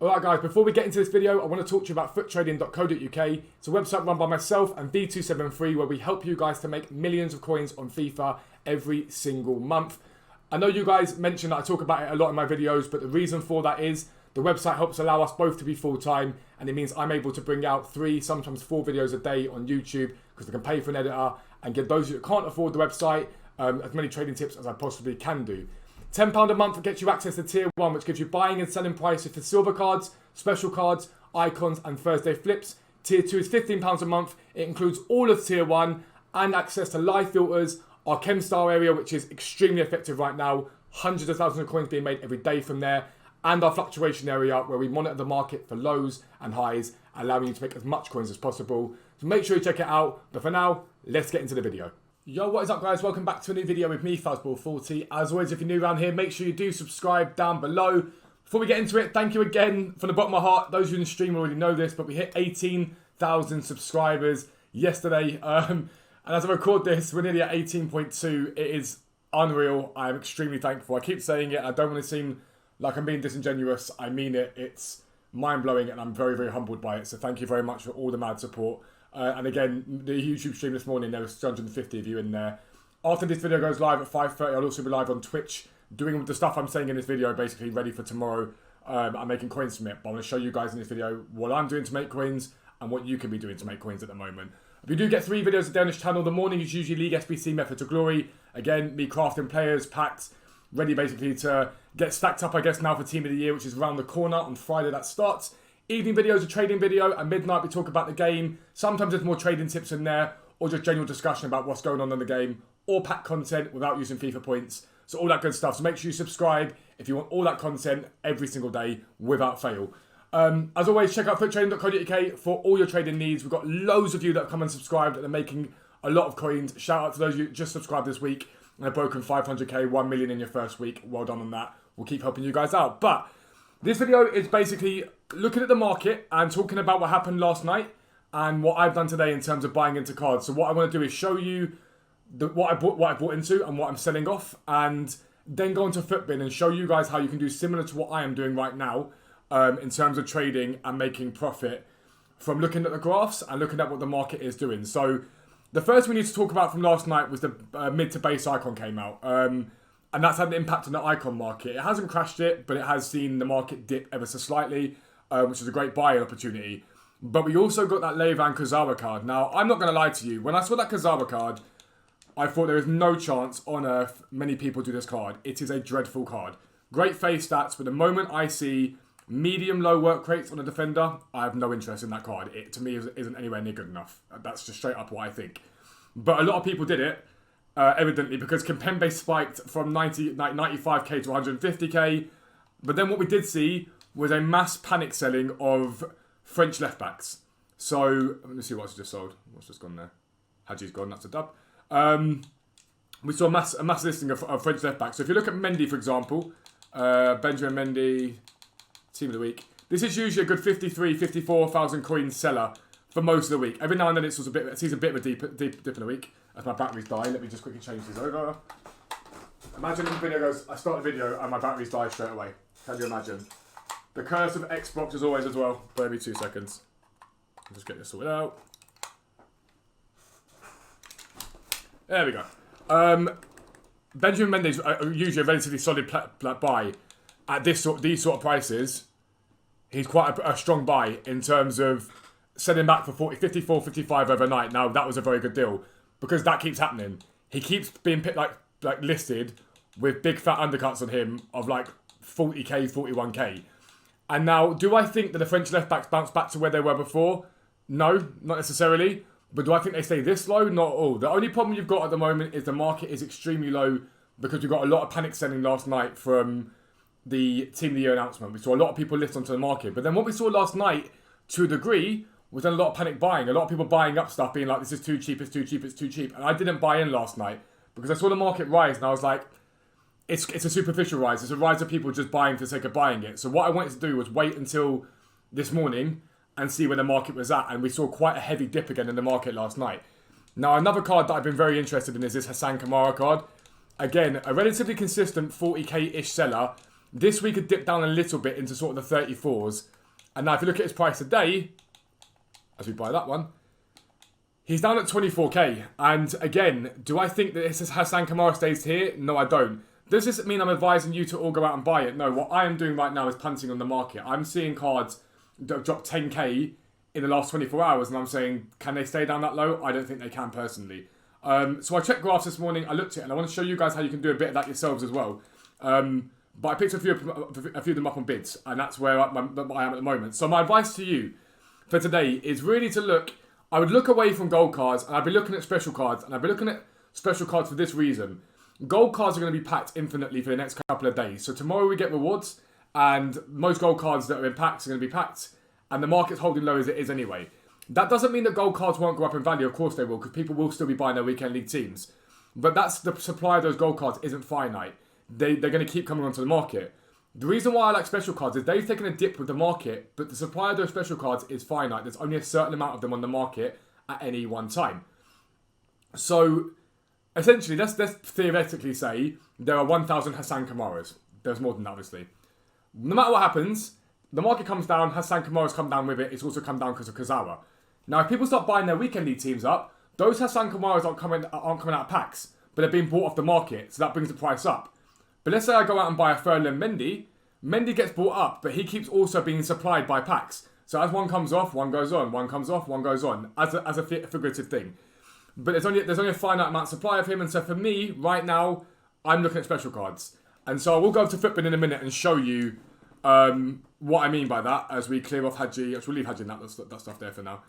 Alright guys, before we get into this video, I want to talk to you about Futtrading.co.uk. It's a website run by myself and V273 where we help you guys to make millions of coins on FIFA every single month. I know you guys mentioned that I talk about it a lot in my videos, but the reason for that is the website helps allow us both to be full-time, and it means I'm able to bring out 3, sometimes 4 videos a day on YouTube because I can pay for an editor and give those who can't afford the website as many trading tips as I possibly can do. £10 a month gets you access to Tier 1, which gives you buying and selling prices for silver cards, special cards, icons and Thursday flips. Tier 2 is £15 a month. It includes all of Tier 1 and access to live filters, our ChemStar area, which is extremely effective right now. Hundreds of thousands of coins being made every day from there. And our fluctuation area, where we monitor the market for lows and highs, allowing you to make as much coins as possible. So make sure you check it out. But for now, let's get into the video. Yo, what is up guys? Welcome back to a new video with me, Fuzzball40. As always, if you're new around here, make sure you do subscribe down below. Before we get into it, thank you again from the bottom of my heart. Those who in the stream already know this, but we hit 18,000 subscribers yesterday. And as I record this, we're nearly at 18.2. It is unreal. I am extremely thankful. I keep saying it. I don't want to seem like I'm being disingenuous. I mean it. It's mind-blowing and I'm very, very humbled by it. So thank you very much for all the mad support. And again, the YouTube stream this morning, there was 250 of you in there. After this video goes live at 5:30, I'll also be live on Twitch, doing the stuff I'm saying in this video, basically ready for tomorrow. I'm making coins from it, but I want to show you guys in this video what I'm doing to make coins and what you can be doing to make coins at the moment. If you do get 3 videos a day on this channel, the morning is usually League SBC Method to Glory. Again, me crafting players, packs, ready basically to get stacked up, I guess, now for Team of the Year, which is around the corner on Friday that starts. Evening video is a trading video. At midnight, we talk about the game. Sometimes there's more trading tips in there, or just general discussion about what's going on in the game, or pack content without using FIFA points. So all that good stuff. So make sure you subscribe if you want all that content every single day without fail. As always, check out Futtrading.co.uk for all your trading needs. We've got loads of you that have come and subscribed and are making a lot of coins. Shout out to those who just subscribed this week and have broken 500k, 1 million in your first week. Well done on that. We'll keep helping you guys out. But this video is basically looking at the market and talking about what happened last night and what I've done today in terms of buying into cards. So what I want to do is show you what I bought into and what I'm selling off, and then go into Futbin and show you guys how you can do similar to what I am doing right now in terms of trading and making profit from looking at the graphs and looking at what the market is doing. So the first we need to talk about from last night was the mid to base icon came out. And that's had an impact on the icon market. It hasn't crashed it, but it has seen the market dip ever so slightly, which is a great buying opportunity. But we also got that Levan Kurzawa card. Now, I'm not going to lie to you. When I saw that Kurzawa card, I thought there is no chance on earth many people do this card. It is a dreadful card. Great face stats, but the moment I see medium-low work rates on a defender, I have no interest in that card. It, to me, isn't anywhere near good enough. That's just straight up what I think. But a lot of people did it. Evidently, because Kimpembe spiked from 95k to 150k. But then what we did see was a mass panic selling of French left-backs. So, let me see what's just sold. What's just gone there? Hadji's gone, that's a dub. We saw a mass listing of French left-backs. So if you look at Mendy, for example, Benjamin Mendy, Team of the Week. This is usually a good 54,000 coin seller for most of the week. Every now and then it sees a bit of a deep dip in the week. As my batteries die, let me just quickly change this over. Imagine the video goes, I start the video and my batteries die straight away. Can you imagine? The curse of Xbox is always as well. Bear me 2 seconds. I'll just get this sorted out. There we go. Benjamin Mendy's usually a relatively solid buy. At these sort of prices, he's quite a strong buy in terms of selling back for 54, 55 overnight. Now, that was a very good deal. Because that keeps happening. He keeps being like listed with big fat undercuts on him of like 40k, 41k. And now, do I think that the French left-backs bounce back to where they were before? No, not necessarily. But do I think they stay this low? Not at all. The only problem you've got at the moment is the market is extremely low because we got a lot of panic selling last night from the Team of the Year announcement. We saw a lot of people list onto the market. But then what we saw last night, to a degree, was then a lot of panic buying. A lot of people buying up stuff, being like, this is too cheap, it's too cheap, it's too cheap. And I didn't buy in last night because I saw the market rise and I was like, it's a superficial rise. It's a rise of people just buying for the sake of buying it. So what I wanted to do was wait until this morning and see where the market was at. And we saw quite a heavy dip again in the market last night. Now, another card that I've been very interested in is this Hassan Kamara card. Again, a relatively consistent 40k-ish seller. This week it dipped down a little bit into sort of the 34s. And now if you look at his price today, as we buy that one, he's down at 24k. And again, do I think that this is Hassan Kamara stays here? No, I don't. Does this mean I'm advising you to all go out and buy it? No, what I am doing right now is punting on the market. I'm seeing cards that have dropped 10k in the last 24 hours, and I'm saying, can they stay down that low? I don't think they can personally. So I checked graphs this morning, I looked at it, and I want to show you guys how you can do a bit of that yourselves as well. But I picked a few of them up on bids, and that's where I am at the moment. So my advice to you for today is really to look, I would look away from gold cards, and I'd be looking at special cards, and I'd be looking at special cards for this reason. Gold cards are going to be packed infinitely for the next couple of days. So tomorrow we get rewards, and most gold cards that are in packs are going to be packed, and the market's holding low as it is anyway. That doesn't mean that gold cards won't go up in value. Of course they will, because people will still be buying their weekend league teams. But that's the supply of those gold cards isn't finite. They're going to keep coming onto the market. The reason why I like special cards is they've taken a dip with the market, but the supply of those special cards is finite. There's only a certain amount of them on the market at any one time. So essentially, let's theoretically say there are 1,000 Hassan Kamaras. There's more than that, obviously. No matter what happens, the market comes down, Hassan Kamara's come down with it. It's also come down because of Kurzawa. Now, if people start buying their weekend league teams up, those Hassan Kamaras aren't coming out of packs, but they're being bought off the market, so that brings the price up. But let's say I go out and buy a Ferland Mendy. Mendy gets bought up, but he keeps also being supplied by packs. So as one comes off, one goes on. One comes off, one goes on. As a figurative thing. But there's only a finite amount of supply of him. And so for me, right now, I'm looking at special cards. And so I will go to Footbin in a minute and show you what I mean by that as we clear off Hadji. We'll leave Hadji and that stuff there for now.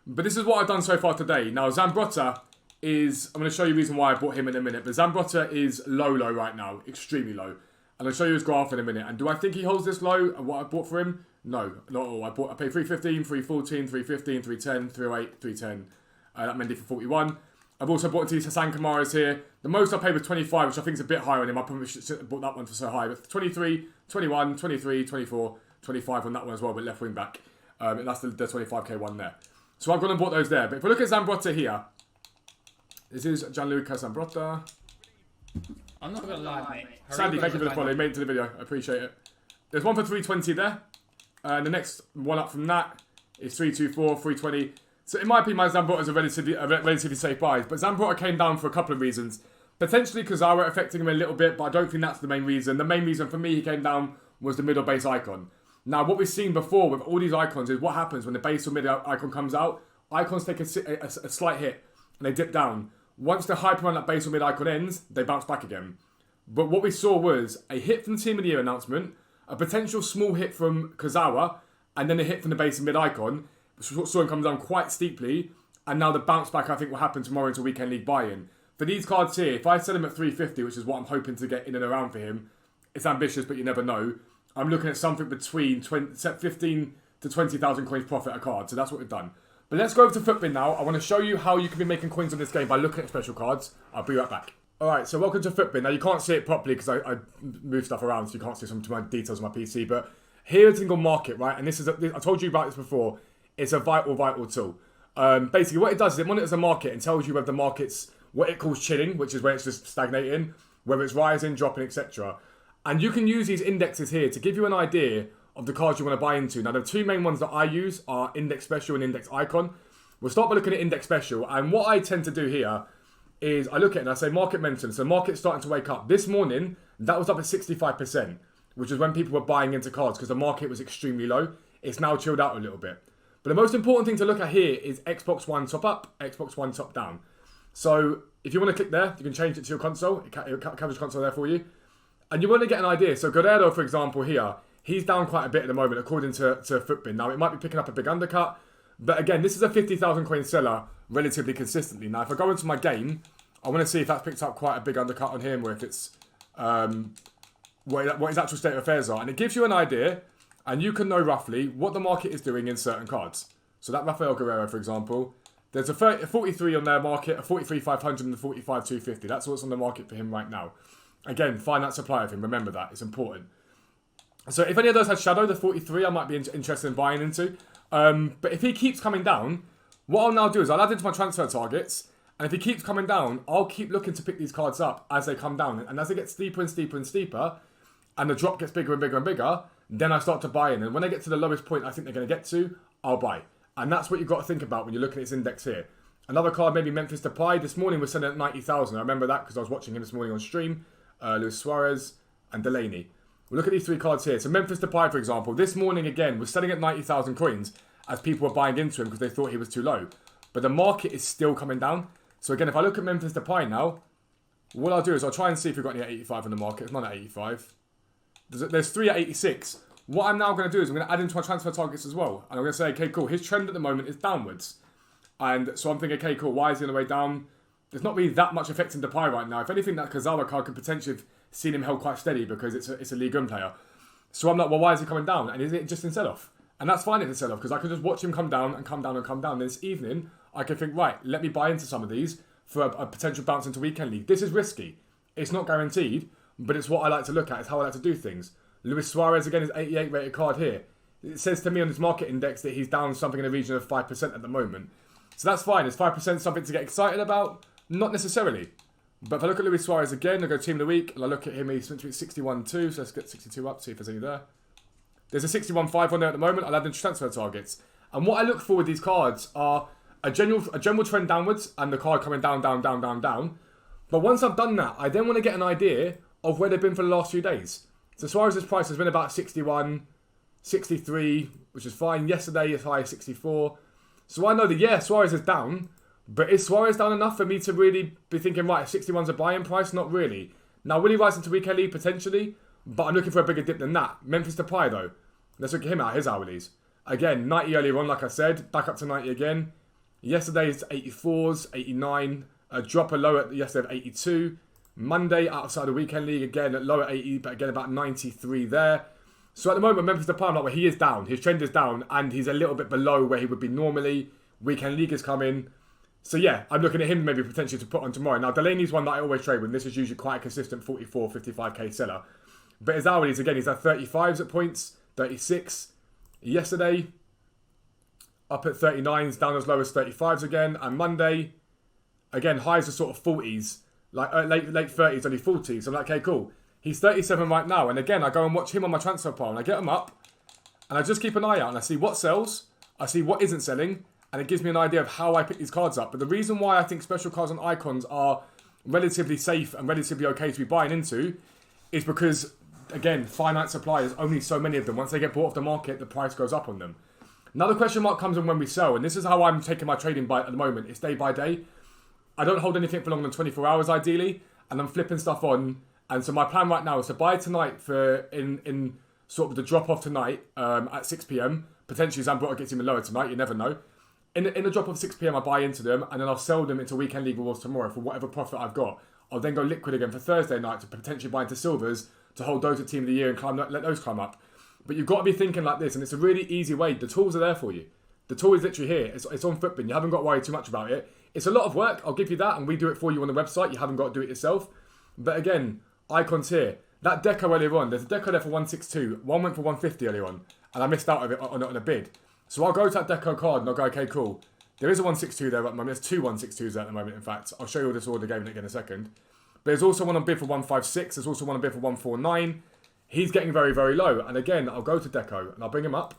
But this is what I've done so far today. Now, Zambrotta is, I'm going to show you the reason why I bought him in a minute, but Zambrotta is low right now, extremely low. And I'll show you his graph in a minute. And do I think he holds this low and what I bought for him? No, not at all. I paid 315, 314, 315, 310, 308, 310. That Mendy for 41. I've also bought into these Hassan Kamaras here. The most I paid was 25, which I think is a bit higher on him. I probably should have bought that one for so high. But 23, 21, 23, 24, 25 on that one as well, but left wing back. And that's the 25k one there. So I've gone and bought those there. But if we look at Zambrotta here, this is Gianluca Zambrotta. I'm not going to lie, mate. Sandy, thank you for the follow. You made it to the video. I appreciate it. There's one for 320 there. And the next one up from that is 324, 320. So in my opinion, my Zambrotta's a relatively safe buy. But Zambrotta came down for a couple of reasons. Potentially Kurzawa affecting him a little bit, but I don't think that's the main reason. The main reason for me he came down was the middle base icon. Now, what we've seen before with all these icons is what happens when the base or middle icon comes out. Icons take a slight hit and they dip down. Once the hype around that base or mid icon ends, they bounce back again. But what we saw was a hit from the Team of the Year announcement, a potential small hit from Kurzawa, and then a hit from the base and mid icon. Saw him come down quite steeply, and now the bounce back I think will happen tomorrow into weekend league buy-in. For these cards here, if I sell him at 350, which is what I'm hoping to get in and around for him, it's ambitious, but you never know. I'm looking at something between 15 to 20,000 coins profit a card, so that's what we've done. But let's go over to Footbin now. I want to show you how you can be making coins on this game by looking at special cards. I'll be right back. Alright, so welcome to Footbin. Now you can't see it properly because I move stuff around, so you can't see some of my details on my PC. But here is a single market, right? And this is, I told you about this before. It's a vital tool. Basically, what it does is it monitors the market and tells you whether the market's what it calls chilling, which is where it's just stagnating, whether it's rising, dropping, etc. And you can use these indexes here to give you an idea of the cards you want to buy into. Now, the two main ones that I use are Index Special and Index Icon. We'll start by looking at Index Special. And what I tend to do here is I look at it and I say market momentum. So market's starting to wake up. This morning, that was up at 65%, which is when people were buying into cards because the market was extremely low. It's now chilled out a little bit. But the most important thing to look at here is Xbox One top up, Xbox One top down. So if you want to click there, you can change it to your console. It captures console there for you. And you want to get an idea. So Guerrero, for example, here, he's down quite a bit at the moment, according to Footbin. Now, it might be picking up a big undercut. But again, this is a 50,000 coin seller relatively consistently. Now, if I go into my game, I want to see if that's picked up quite a big undercut on him or if it's what his actual state of affairs are. And it gives you an idea, and you can know roughly what the market is doing in certain cards. So that Rafael Guerrero, for example, there's a 43 on their market, a 43,500 and a 45,250. That's what's on the market for him right now. Again, find that supply of him. Remember that. It's important. So if any of those had shadow, the 43 I might be interested in buying into. But if he keeps coming down, what I'll now do is I'll add into my transfer targets. And if he keeps coming down, I'll keep looking to pick these cards up as they come down. And as they get steeper and steeper and steeper, and the drop gets bigger and bigger and bigger, then I start to buy in. And when I get to the lowest point I think they're going to get to, I'll buy. And that's what you've got to think about when you're looking at this index here. Another card, maybe Memphis Depay. This morning was selling at 90,000. I remember that because I was watching him this morning on stream. Luis Suarez and Delaney. We'll look at these three cards here. So Memphis Depay, for example, this morning again was selling at 90,000 coins as people were buying into him because they thought he was too low. But the market is still coming down. So again, if I look at Memphis Depay now, what I'll do is I'll try and see if we've got any at 85 in the market. It's not at 85. There's 3 at 86. What I'm now going to do is I'm going to add into my transfer targets as well. And I'm going to say, okay, cool. His trend at the moment is downwards. And so I'm thinking, okay, cool. Why is he on the way down? There's not really that much effect in Depay right now. If anything, that Kazawa card could potentially have seen him held quite steady because it's a Ligue 1 player. So I'm like, well, why is he coming down? And is it just in sell-off? And that's fine if it's sell-off because I can just watch him come down and come down and come down. Then this evening, I can think, right, let me buy into some of these for a potential bounce into weekend league. This is risky. It's not guaranteed, but it's what I like to look at. It's how I like to do things. Luis Suarez, again, is 88 rated card here. It says to me on this market index that he's down something in the region of 5% at the moment. So that's fine. Is 5% something to get excited about? Not necessarily. But if I look at Luis Suarez again, I go team of the week, and I look at him, he's 61.2, so let's get 62 up, see if there's any there. There's a 61.5 on there at the moment. I'll add the transfer targets. And what I look for with these cards are a general trend downwards, and the card coming down, down, down, down, down. But once I've done that, I then want to get an idea of where they've been for the last few days. So Suarez's price has been about 61, 63, which is fine. Yesterday as high as 64. So I know that, yeah, Suarez is down. But is Suarez down enough for me to really be thinking, right, 61's a buy-in price? Not really. Now, will he rise into weekend league? Potentially. But I'm looking for a bigger dip than that. Memphis Depay, though. Let's look at him at his hourlies. Again, 90 earlier on, like I said. Back up to 90 again. Yesterday's 84s, 89. A drop a low at yesterday of 82. Monday, outside the weekend league, again at lower 80, but again about 93 there. So at the moment, Memphis Depay, I'm like, well, he is down. His trend is down, and he's a little bit below where he would be normally. Weekend league is coming. So yeah, I'm looking at him maybe potentially to put on tomorrow. Now, Delaney's one that I always trade with. This is usually quite a consistent 44, 55k seller. But his hourlies, again, he's at 35s at points, 36. Yesterday, up at 39s, down as low as 35s again. And Monday, again, highs are sort of 40s. Like late 30s, only 40s. So I'm like, okay, cool. He's 37 right now. And again, I go and watch him on my transfer pile. And I get him up. And I just keep an eye out. And I see what sells. I see what isn't selling. And it gives me an idea of how I pick these cards up. But the reason why I think special cards and icons are relatively safe and relatively okay to be buying into is because, again, finite supply, there's only so many of them. Once they get bought off the market, the price goes up on them. Another question mark comes in when we sell. And this is how I'm taking my trading bite at the moment. It's day by day. I don't hold anything for longer than 24 hours, ideally. And I'm flipping stuff on. And so my plan right now is to buy tonight for in sort of the drop-off tonight at 6 p.m. Potentially Zambrotta gets even lower tonight. You never know. In the drop of 6 p.m, I buy into them, and then I'll sell them into Weekend League Rewards tomorrow for whatever profit I've got. I'll then go liquid again for Thursday night to potentially buy into silvers to hold those at Team of the Year and let those climb up. But you've got to be thinking like this, and it's a really easy way. The tools are there for you. The tool is literally here. It's on Footbin. You haven't got to worry too much about it. It's a lot of work. I'll give you that, and we do it for you on the website. You haven't got to do it yourself. But again, icons here. That deco earlier on, there's a deco there for 162. One went for 150 earlier on, and I missed out of it on a bid. So I'll go to that deco card, and I'll go, okay, cool. There is a 162 there at the moment. There's two 162s there at the moment, in fact. I'll show you all this order game again in a second. But there's also one on bid for 156. There's also one on bid for 149. He's getting very, very low. And again, I'll go to Deco and I'll bring him up.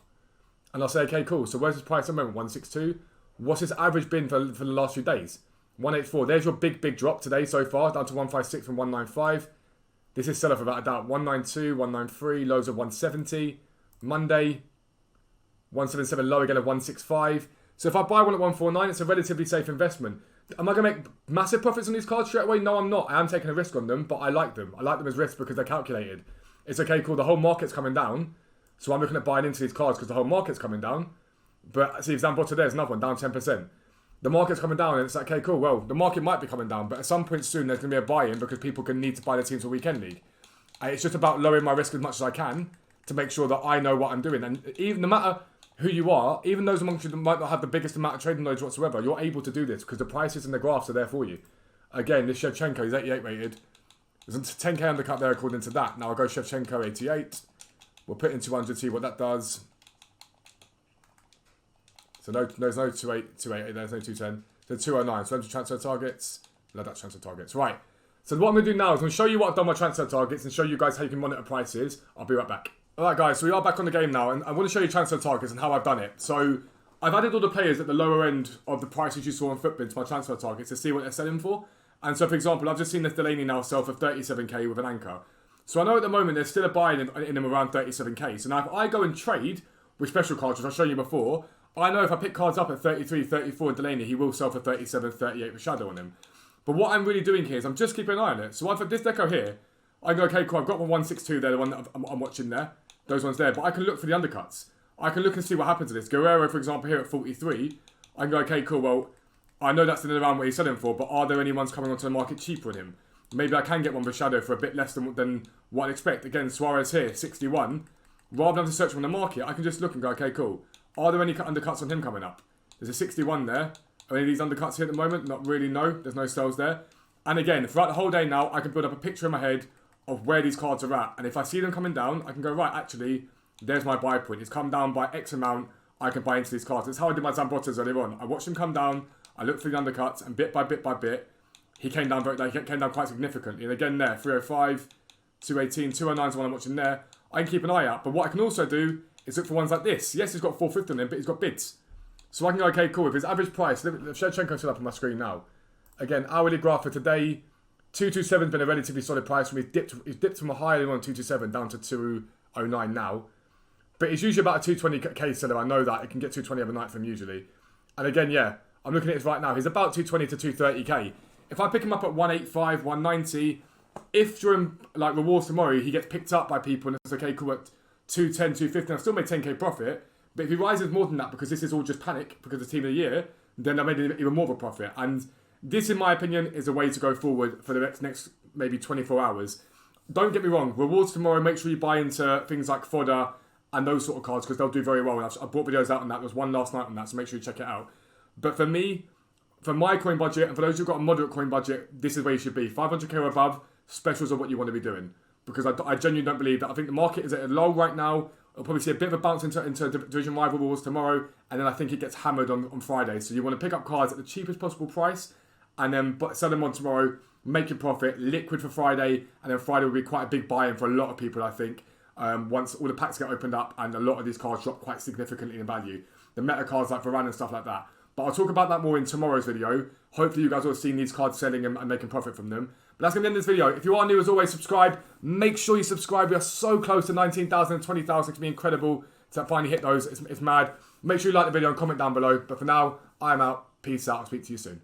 And I'll say, okay, cool. So where's his price at the moment? 162. What's his average been for the last few days? 184. There's your big, big drop today so far. Down to 156 from 195. This is sell-off without a doubt. 192, 193. Lows of 170. Monday, 177. Low again of 165. So if I buy one at 149, it's a relatively safe investment. Am I going to make massive profits on these cards straight away? No, I'm not. I am taking a risk on them, but I like them. I like them as risks because they're calculated. It's okay, cool. The whole market's coming down. So I'm looking at buying into these cards because the whole market's coming down. But see, example today is another one, down 10%. The market's coming down and it's like, okay, cool. Well, the market might be coming down, but at some point soon there's going to be a buy-in because people can need to buy their teams for Weekend League. It's just about lowering my risk as much as I can to make sure that I know what I'm doing. And even no matter who you are, even those amongst you that might not have the biggest amount of trading knowledge whatsoever, you're able to do this because the prices and the graphs are there for you. Again, this Shevchenko, he's 88 rated. There's a 10k undercut there according to that. Now I'll go Shevchenko 88. We'll put in 200, see what that does. So no, there's no 280, there's no 210. So 209. So empty transfer targets. No, that's transfer targets. Right. So what I'm going to do now is I'm going to show you what I've done my transfer targets and show you guys how you can monitor prices. I'll be right back. Alright guys, so we are back on the game now and I want to show you transfer targets and how I've done it. So I've added all the players at the lower end of the prices you saw on Footbin to my transfer targets to see what they're selling for. And so for example, I've just seen this Delaney now sell for 37k with an anchor. So I know at the moment there's still a buy in them around 37k. So now if I go and trade with special cards, which I've shown you before, I know if I pick cards up at 33, 34 in Delaney, he will sell for 37, 38 with Shadow on him. But what I'm really doing here is I'm just keeping an eye on it. So I've got this deco here. I go, okay, cool, I've got my 162 there, the one that I'm watching there. Those ones there. But I can look for the undercuts. I can look and see what happens to this. Guerrero, for example, here at 43. I can go, okay, cool, well, I know that's in and around what he's selling for, but are there any ones coming onto the market cheaper than him? Maybe I can get one with Shadow for a bit less than what I'd expect. Again, Suarez here, 61. Rather than to search on the market, I can just look and go, okay, cool. Are there any undercuts on him coming up? There's a 61 there. Are any of these undercuts here at the moment? Not really, no. There's no sales there. And again, throughout the whole day now, I can build up a picture in my head of where these cards are at. And if I see them coming down, I can go, right, actually, there's my buy point. It's come down by X amount. I can buy into these cards. That's how I did my Zambottas earlier on. I watched him come down. I looked for the undercuts. And bit by bit by bit, he came down quite significantly. And again there, 305, 218, 209 is the one I'm watching there. I can keep an eye out. But what I can also do is look for ones like this. Yes, he's got 450 on him, but he's got bids. So I can go, okay, cool. If his average price, Shevchenko's still up on my screen now. Again, hourly graph for today, 227's been a relatively solid price for me. He's dipped from a high on 227 down to 209 now. But it's usually about a 220k seller. I know that. It can get 220 overnight from usually. And again, yeah, I'm looking at it right now. He's about 220 to 230k. If I pick him up at 185, 190, if during like rewards tomorrow he gets picked up by people and it's okay, cool, at 210, 250, I've still made 10k profit. But if he rises more than that because this is all just panic because of the team of the year, then I made even more of a profit. And this, in my opinion, is a way to go forward for the next maybe 24 hours. Don't get me wrong, rewards tomorrow, make sure you buy into things like fodder and those sort of cards because they'll do very well. And I brought videos out on that. There was one last night on that, so make sure you check it out. But for me, for my coin budget, and for those who've got a moderate coin budget, this is where you should be. 500k or above, specials are what you want to be doing. Because I genuinely don't believe that. I think the market is at a low right now. I'll probably see a bit of a bounce into division rival wars tomorrow, and then I think it gets hammered on Friday. So you want to pick up cards at the cheapest possible price, and then sell them on tomorrow, make your profit, liquid for Friday, and then Friday will be quite a big buy-in for a lot of people, I think, once all the packs get opened up and a lot of these cards drop quite significantly in value. The meta cards like Varane and stuff like that. But I'll talk about that more in tomorrow's video. Hopefully you guys will have seen these cards selling and making profit from them. But that's going to end this video. If you are new, as always, subscribe. Make sure you subscribe. We are so close to 19,000 and 20,000. It can be incredible to finally hit those. It's mad. Make sure you like the video and comment down below. But for now, I'm out. Peace out. I'll speak to you soon.